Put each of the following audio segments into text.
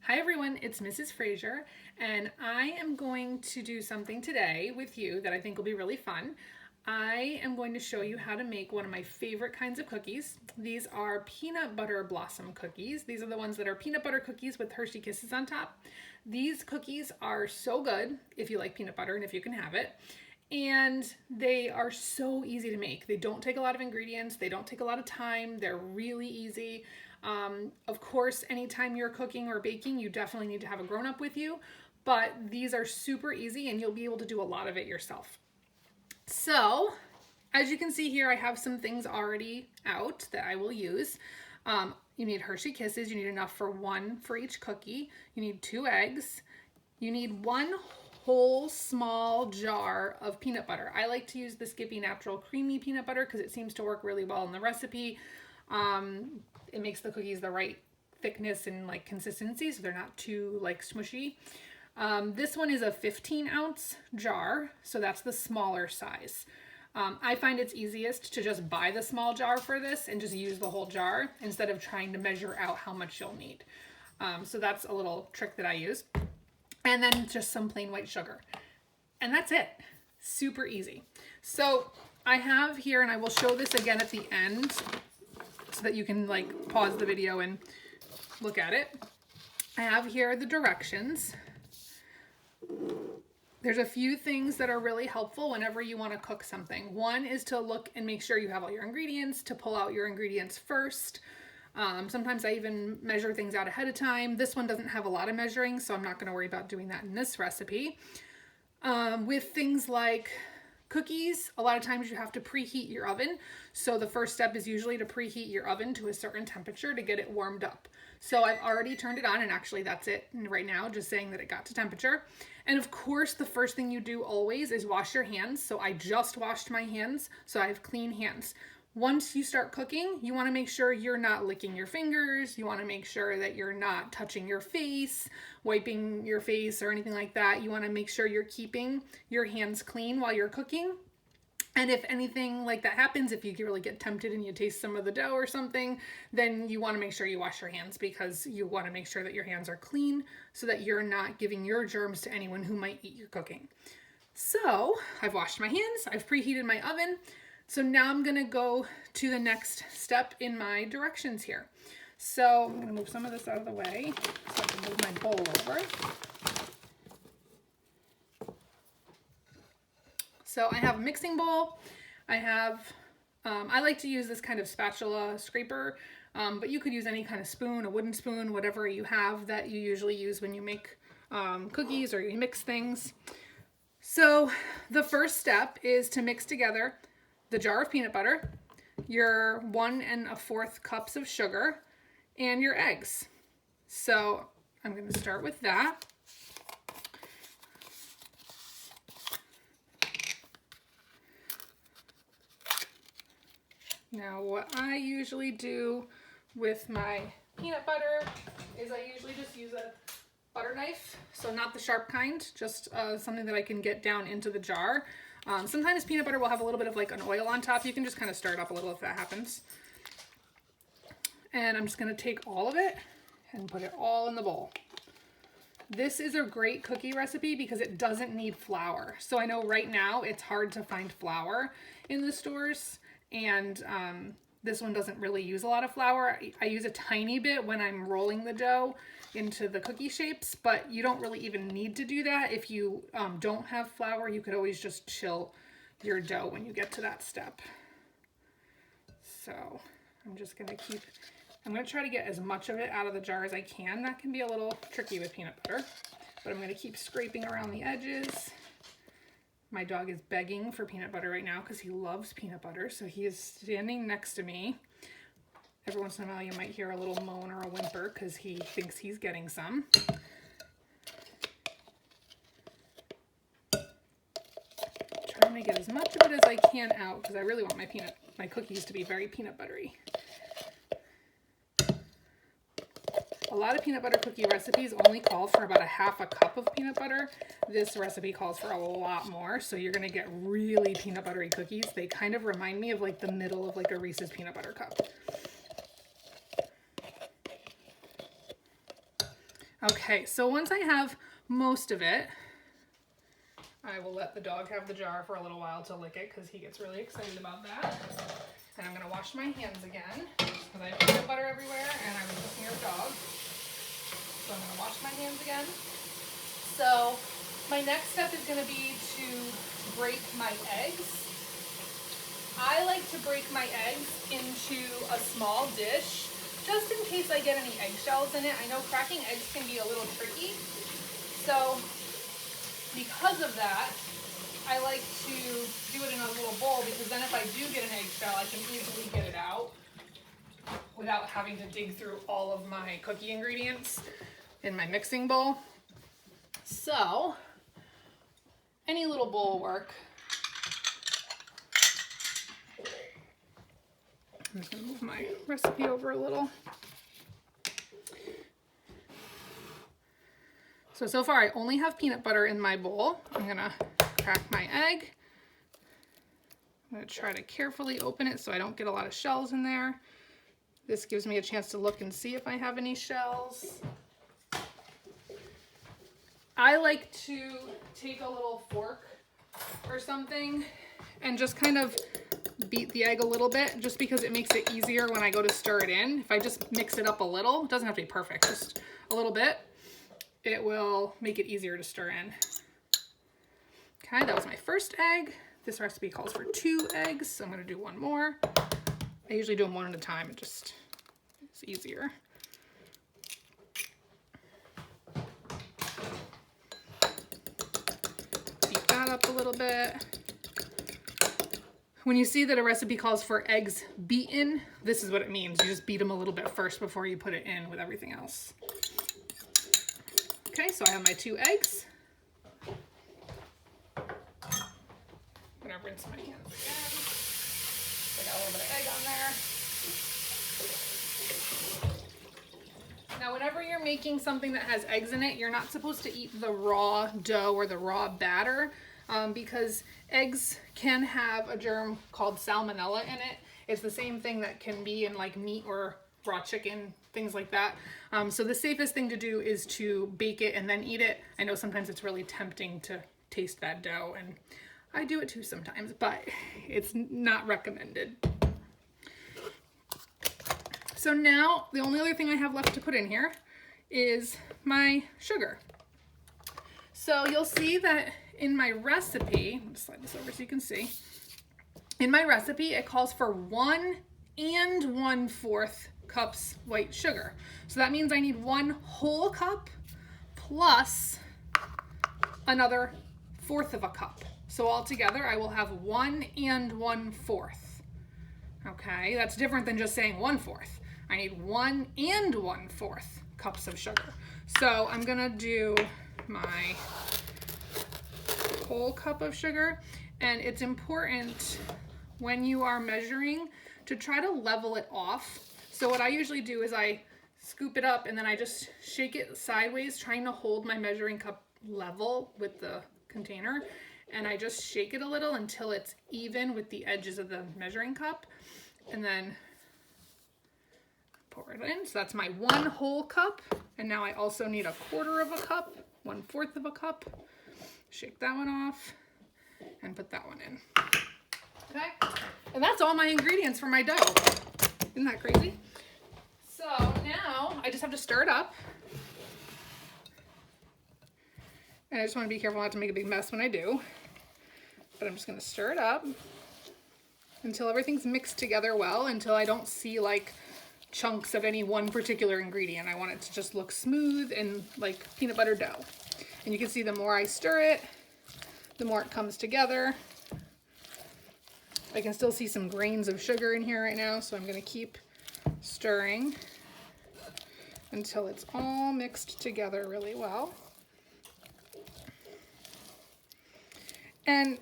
Hi everyone, it's Mrs. Fraser, and I am going to do something today with you that I think will be really fun. I am going to show you how to make one of my favorite kinds of cookies. These are peanut butter blossom cookies. These are the ones that are peanut butter cookies with Hershey Kisses on top. These cookies are so good if you like peanut butter and if you can have it. And they are so easy to make. They don't take a lot of ingredients. They don't take a lot of time. They're really easy. Of course, anytime you're cooking or baking, you definitely need to have a grown-up with you, but these are super easy and you'll be able to do a lot of it yourself. So, as you can see here, I have some things already out that I will use. You need Hershey Kisses. You need enough for one for each cookie. You need 2 eggs. You need 1 whole small jar of peanut butter. I like to use the Skippy Natural Creamy Peanut Butter because it seems to work really well in the recipe. It makes the cookies the right thickness and like consistency, so they're not too like smushy. This one is a 15-ounce jar, so that's the smaller size. I find it's easiest to just buy the small jar for this and just use the whole jar instead of trying to measure out how much you'll need. So that's a little trick that I use. And then just some plain white sugar. And that's it. Super easy. So I have here, and I will show this again at the end so that you can like pause the video and look at it. I have here the directions. There's a few things that are really helpful whenever you want to cook something. One is to look and make sure you have all your ingredients, to pull out your ingredients first. Sometimes I even measure things out ahead of time. This one doesn't have a lot of measuring, so I'm not going to worry about doing that in this recipe. With things like cookies, a lot of times you have to preheat your oven. So the first step is usually to preheat your oven to a certain temperature to get it warmed up. So I've already turned it on, and actually that's it right now, just saying that it got to temperature. And of course, the first thing you do always is wash your hands. So I just washed my hands, so I have clean hands. Once you start cooking, you want to make sure you're not licking your fingers. You want to make sure that you're not touching your face, wiping your face or anything like that. You want to make sure you're keeping your hands clean while you're cooking. And if anything like that happens, if you really get tempted and you taste some of the dough or something, then you want to make sure you wash your hands because you want to make sure that your hands are clean so that you're not giving your germs to anyone who might eat your cooking. So I've washed my hands, I've preheated my oven. So now I'm going to go to the next step in my directions here. So I'm going to move some of this out of the way so I can move my bowl over. So I have a mixing bowl. I have, I like to use this kind of spatula scraper, but you could use any kind of spoon, a wooden spoon, whatever you have that you usually use when you make cookies or you mix things. So the first step is to mix together the jar of peanut butter, your 1 1/4 cups of sugar, and your eggs. So I'm going to start with that. Now what I usually do with my peanut butter is I usually just use a butter knife, so not the sharp kind, just something that I can get down into the jar. Sometimes peanut butter will have a little bit of like an oil on top. You can just kind of stir it up a little if that happens. And I'm just going to take all of it and put it all in the bowl. This is a great cookie recipe because it doesn't need flour. So I know right now it's hard to find flour in the stores, and this one doesn't really use a lot of flour. I use a tiny bit when I'm rolling the dough into the cookie shapes, but you don't really even need to do that. If you don't have flour, you could always just chill your dough when you get to that step. So I'm just going to try to get as much of it out of the jar as I can. That can be a little tricky with peanut butter, but I'm going to keep scraping around the edges. My dog is begging for peanut butter right now because he loves peanut butter, so he is standing next to me. Every once in a while you might hear a little moan or a whimper because he thinks he's getting some. Trying to get as much of it as I can out because I really want my cookies to be very peanut buttery. A lot of peanut butter cookie recipes only call for about 1/2 cup of peanut butter. This recipe calls for a lot more, so you're going to get really peanut buttery cookies. They kind of remind me of like the middle of like a Reese's peanut butter cup. Okay, so once I have most of it, I will let the dog have the jar for a little while to lick it because he gets really excited about that. And I'm gonna wash my hands again because I have peanut butter everywhere and I was just near a dog. So I'm gonna wash my hands again. So my next step is gonna be to break my eggs. I like to break my eggs into a small dish just in case I get any eggshells in it. I know cracking eggs can be a little tricky. So because of that, I like to do it in a little bowl because then if I do get an eggshell, I can easily get it out without having to dig through all of my cookie ingredients in my mixing bowl. So any little bowl will work. I'm just gonna move my recipe over a little. So far I only have peanut butter in my bowl. I'm gonna crack my egg. I'm gonna try to carefully open it so I don't get a lot of shells in there. This gives me a chance to look and see if I have any shells. I like to take a little fork or something and just kind of beat the egg a little bit just because it makes it easier when I go to stir it in. If I just mix it up a little, it doesn't have to be perfect, just a little bit, it will make it easier to stir in. Okay, that was my first egg. This recipe calls for 2 eggs, so I'm gonna do one more. I usually do them one at a time, it's easier. Beat that up a little bit. When you see that a recipe calls for eggs beaten, this is what it means. You just beat them a little bit first before you put it in with everything else. Okay, so I have my 2 eggs. I'm gonna rinse my hands again. I got a little bit of egg on there. Now, whenever you're making something that has eggs in it, you're not supposed to eat the raw dough or the raw batter because eggs can have a germ called salmonella in it. It's the same thing that can be in like meat or raw chicken, things like that. So the safest thing to do is to bake it and then eat it. I know sometimes it's really tempting to taste that dough, and I do it too sometimes, but it's not recommended. So now the only other thing I have left to put in here is my sugar. So you'll see that in my recipe, I'll just slide this over so you can see. In my recipe, it calls for 1 1/4 cups white sugar. So that means I need 1 whole cup plus another 1/4 of a cup. So altogether, I will have 1 1/4. Okay, that's different than just saying 1/4. I need 1 1/4 cups of sugar. So I'm gonna do my whole cup of sugar, and it's important when you are measuring to try to level it off. So what I usually do is I scoop it up and then I just shake it sideways, trying to hold my measuring cup level with the container, and I just shake it a little until it's even with the edges of the measuring cup, and then pour it in. So that's my 1 whole cup, and now I also need 1/4 of a cup, 1/4 of a cup. Shake that one off and put that one in. Okay, and that's all my ingredients for my dough. Isn't that crazy? So now I just have to stir it up. And I just want to be careful not to make a big mess when I do. But I'm just going to stir it up until everything's mixed together well, until I don't see like chunks of any one particular ingredient. I want it to just look smooth and like peanut butter dough. And you can see the more I stir it, the more it comes together. I can still see some grains of sugar in here right now, so I'm going to keep stirring until it's all mixed together really well. And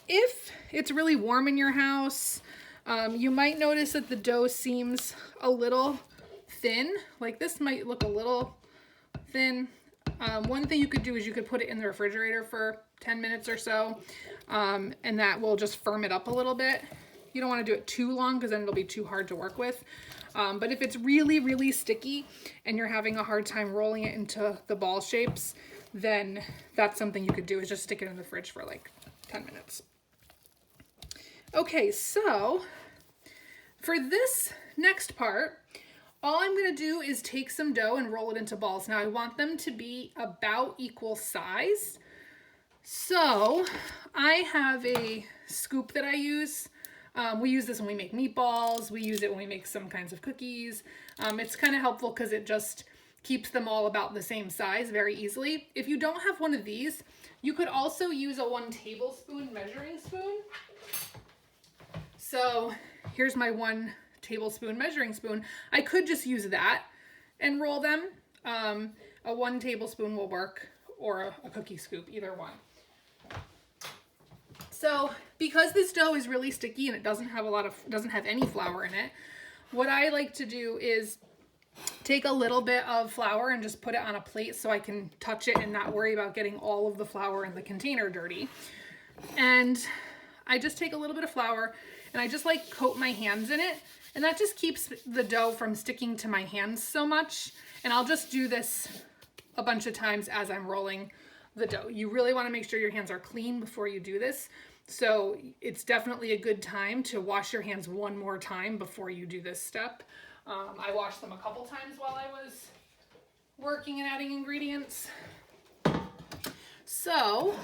if it's really warm in your house, you might notice that the dough seems a little thin. Like this might look a little thin. One thing you could do is you could put it in the refrigerator for 10 minutes or so, and that will just firm it up a little bit. You don't want to do it too long because then it'll be too hard to work with. But if it's really, really sticky and you're having a hard time rolling it into the ball shapes, then that's something you could do, is just stick it in the fridge for like 10 minutes. Okay, so for this next part, all I'm going to do is take some dough and roll it into balls. Now I want them to be about equal size. So I have a scoop that I use. We use this when we make meatballs. We use it when we make some kinds of cookies. It's kind of helpful because it just keeps them all about the same size very easily. If you don't have one of these, you could also use a 1 tablespoon measuring spoon. So here's my 1 tablespoon measuring spoon. I could just use that and roll them. A 1 tablespoon will work, or a cookie scoop, either one. So because this dough is really sticky and it doesn't have any flour in it, what I like to do is take a little bit of flour and just put it on a plate so I can touch it and not worry about getting all of the flour in the container dirty. And I just take a little bit of flour and I just like coat my hands in it, and that just keeps the dough from sticking to my hands so much. And I'll just do this a bunch of times as I'm rolling the dough. You really want to make sure your hands are clean before you do this. So it's definitely a good time to wash your hands one more time before you do this step. I washed them a couple times while I was working and adding ingredients. So,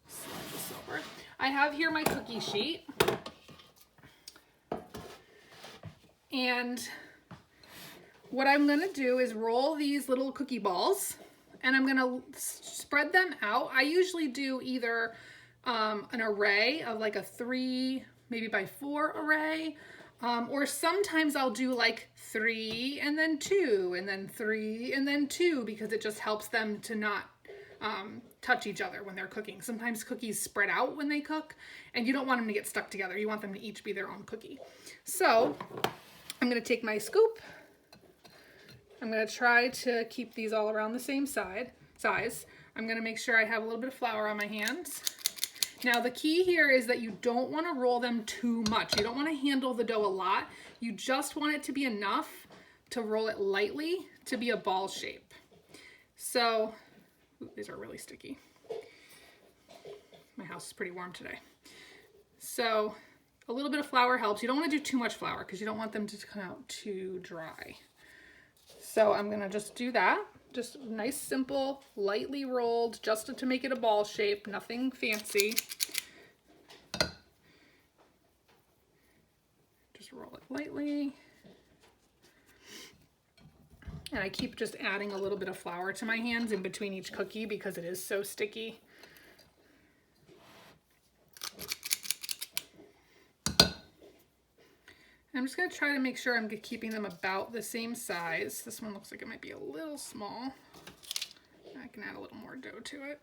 slide this over. I have here my cookie sheet. And what I'm going to do is roll these little cookie balls, and I'm going to spread them out. I usually do either an array of like a 3, maybe by 4 array, or sometimes I'll do like 3 and then 2 and then 3 and then 2, because it just helps them to not touch each other when they're cooking. Sometimes cookies spread out when they cook, and you don't want them to get stuck together. You want them to each be their own cookie. So I'm going to take my scoop. I'm going to try to keep these all around the same size. I'm going to make sure I have a little bit of flour on my hands. Now the key here is that you don't want to roll them too much. You don't want to handle the dough a lot. You just want it to be enough to roll it lightly to be a ball shape. So, ooh, these are really sticky. My house is pretty warm today. So a little bit of flour helps. You don't want to do too much flour because you don't want them to come out too dry. So I'm going to just do that. Just nice, simple, lightly rolled, just to make it a ball shape, nothing fancy. Just roll it lightly. And I keep just adding a little bit of flour to my hands in between each cookie because it is so sticky. I'm just going to try to make sure I'm keeping them about the same size. This one looks like it might be a little small. I can add a little more dough to it.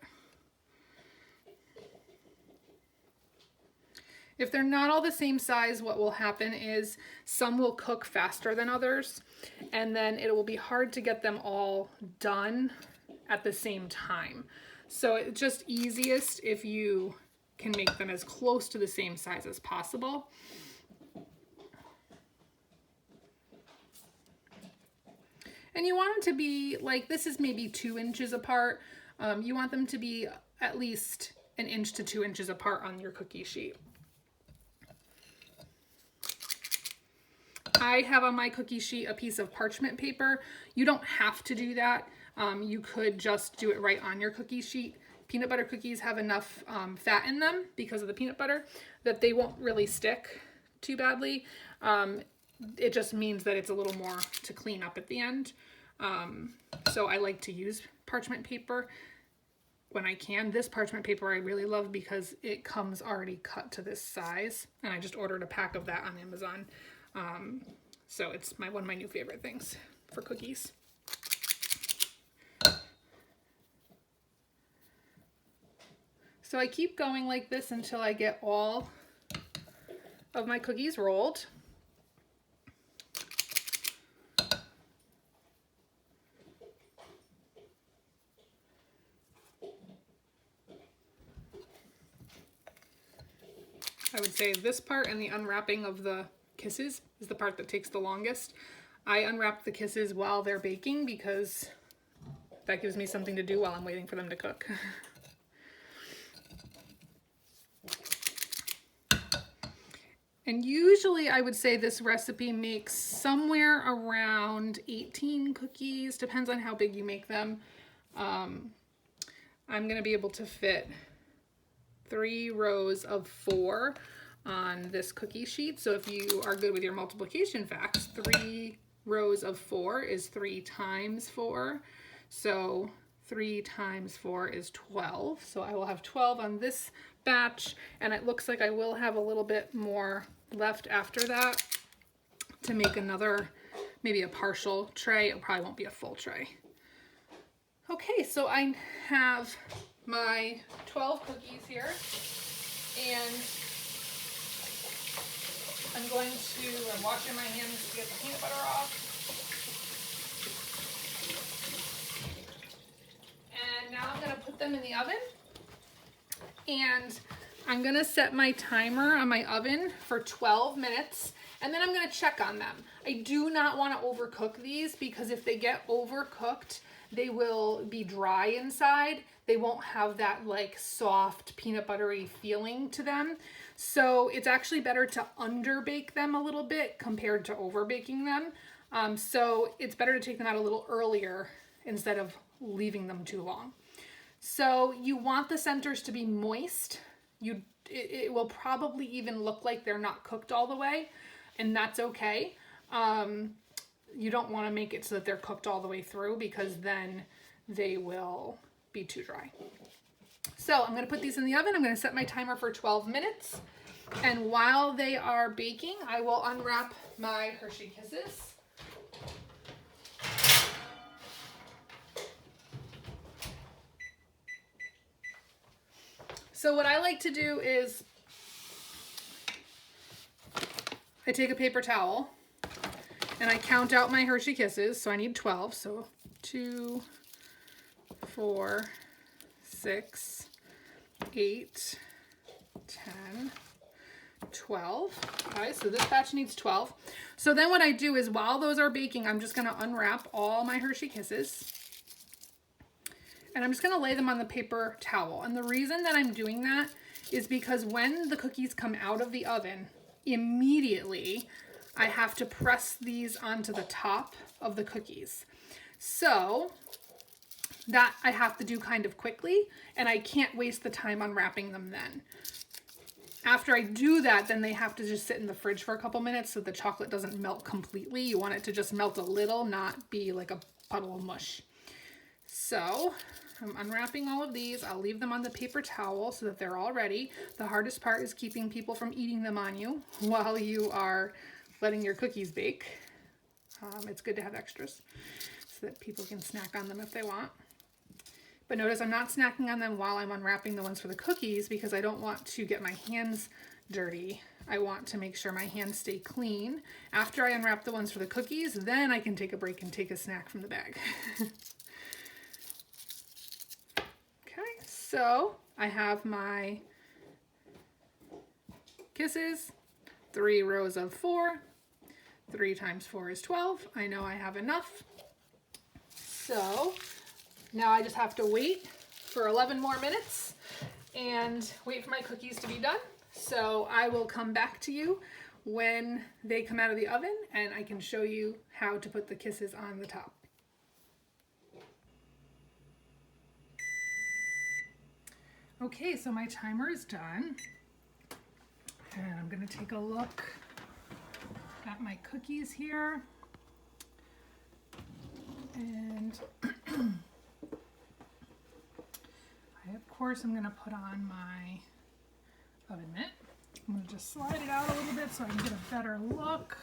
If they're not all the same size, what will happen is some will cook faster than others, and then it will be hard to get them all done at the same time. So it's just easiest if you can make them as close to the same size as possible. And you want them to be like, this is maybe 2 inches apart. You want them to be at least 1 inch to 2 inches apart on your cookie sheet. I have on my cookie sheet a piece of parchment paper. You don't have to do that. You could just do it right on your cookie sheet. Peanut butter cookies have enough fat in them because of the peanut butter that they won't really stick too badly. It just means that it's a little more to clean up at the end. So I like to use parchment paper when I can. This parchment paper I really love because it comes already cut to this size, and I just ordered a pack of that on Amazon. So it's one of my new favorite things for cookies. So I keep going like this until I get all of my cookies rolled. I would say this part and the unwrapping of the kisses is the part that takes the longest. I unwrap the kisses while they're baking because that gives me something to do while I'm waiting for them to cook. And usually I would say this recipe makes somewhere around 18 cookies, depends on how big you make them. I'm gonna be able to fit 3 rows of 4 on this cookie sheet. So if you are good with your multiplication facts, 3 rows of 4 is 3 times 4. So 3 times 4 is 12. So I will have 12 on this batch, and it looks like I will have a little bit more left after that to make another, maybe a partial tray. It probably won't be a full tray. Okay, so I have my 12 cookies here, and I'm washing my hands to get the peanut butter off. And now I'm gonna put them in the oven, and I'm gonna set my timer on my oven for 12 minutes, and then I'm gonna check on them. I do not wanna overcook these because if they get overcooked, they will be dry inside. They won't have that like soft peanut buttery feeling to them. So it's actually better to underbake them a little bit compared to overbaking them. So it's better to take them out a little earlier instead of leaving them too long. So you want the centers to be moist. It will probably even look like they're not cooked all the way, and that's okay. You don't want to make it so that they're cooked all the way through because then they will be too dry. So I'm going to put these in the oven. I'm going to set my timer for 12 minutes. And while they are baking, I will unwrap my Hershey Kisses. So what I like to do is I take a paper towel and I count out my Hershey Kisses. So I need 12. So 2, 4, 6, 8, 10, 12. Okay, so this batch needs 12. So then what I do is while those are baking, I'm just going to unwrap all my Hershey Kisses. And I'm just going to lay them on the paper towel. And the reason that I'm doing that is because when the cookies come out of the oven, immediately I have to press these onto the top of the cookies. So that I have to do kind of quickly, and I can't waste the time unwrapping them then. After I do that, then they have to just sit in the fridge for a couple minutes so the chocolate doesn't melt completely. You want it to just melt a little, not be like a puddle of mush. So I'm unwrapping all of these. I'll leave them on the paper towel so that they're all ready. The hardest part is keeping people from eating them on you while you are letting your cookies bake. It's good to have extras so that people can snack on them if they want. But notice I'm not snacking on them while I'm unwrapping the ones for the cookies because I don't want to get my hands dirty. I want to make sure my hands stay clean. After I unwrap the ones for the cookies, then I can take a break and take a snack from the bag. Okay, so I have my kisses, 3 rows of 4. 3 times 4 is 12. I know I have enough. So now I just have to wait for 11 more minutes and wait for my cookies to be done. So I will come back to you when they come out of the oven and I can show you how to put the kisses on the top. Okay, so my timer is done. And I'm going to take a look at my cookies here. And of course, I'm going to put on my oven mitt. I'm going to just slide it out a little bit so I can get a better look.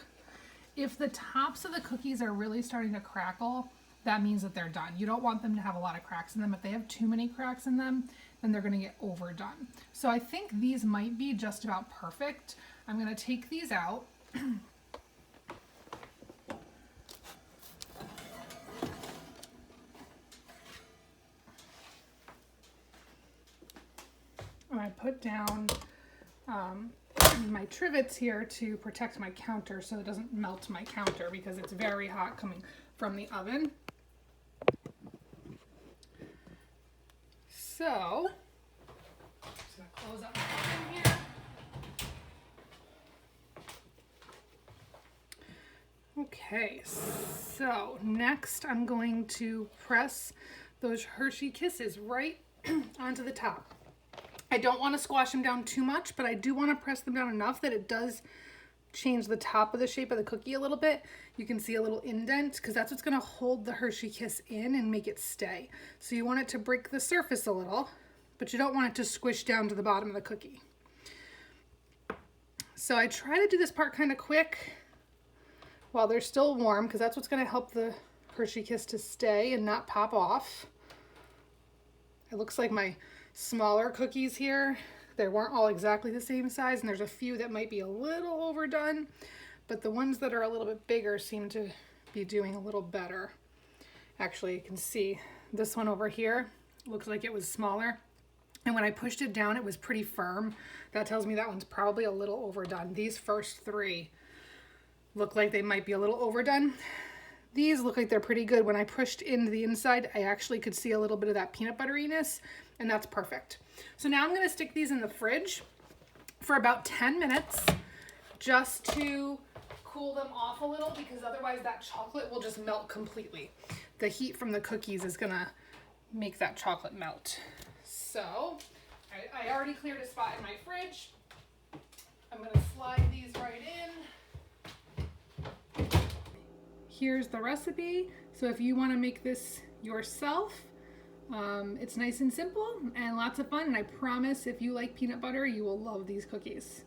If the tops of the cookies are really starting to crackle, that means that they're done. You don't want them to have a lot of cracks in them. If they have too many cracks in them, then they're going to get overdone. So I think these might be just about perfect. I'm going to take these out. And I put down my trivets here to protect my counter so it doesn't melt my counter because it's very hot coming from the oven. So, just gonna close up my oven here. Okay, so next I'm going to press those Hershey Kisses right onto the top. I don't want to squash them down too much, but I do want to press them down enough that it does change the top of the shape of the cookie a little bit. You can see a little indent because that's what's going to hold the Hershey Kiss in and make it stay. So you want it to break the surface a little, but you don't want it to squish down to the bottom of the cookie. So I try to do this part kind of quick while they're still warm because that's what's going to help the Hershey Kiss to stay and not pop off. It looks like my smaller cookies here, they weren't all exactly the same size, and there's a few that might be a little overdone, but the ones that are a little bit bigger seem to be doing a little better. Actually, you can see this one over here looks like it was smaller, and when I pushed it down it was pretty firm. That tells me that one's probably a little overdone. These first three look like they might be a little overdone. These look like they're pretty good. When I pushed into the inside, I actually could see a little bit of that peanut butteriness, and that's perfect. So now I'm gonna stick these in the fridge for about 10 minutes just to cool them off a little, because otherwise that chocolate will just melt completely. The heat from the cookies is gonna make that chocolate melt. So I already cleared a spot in my fridge. I'm gonna slide these right in. Here's the recipe. So if you want to make this yourself, it's nice and simple and lots of fun. And I promise if you like peanut butter, you will love these cookies.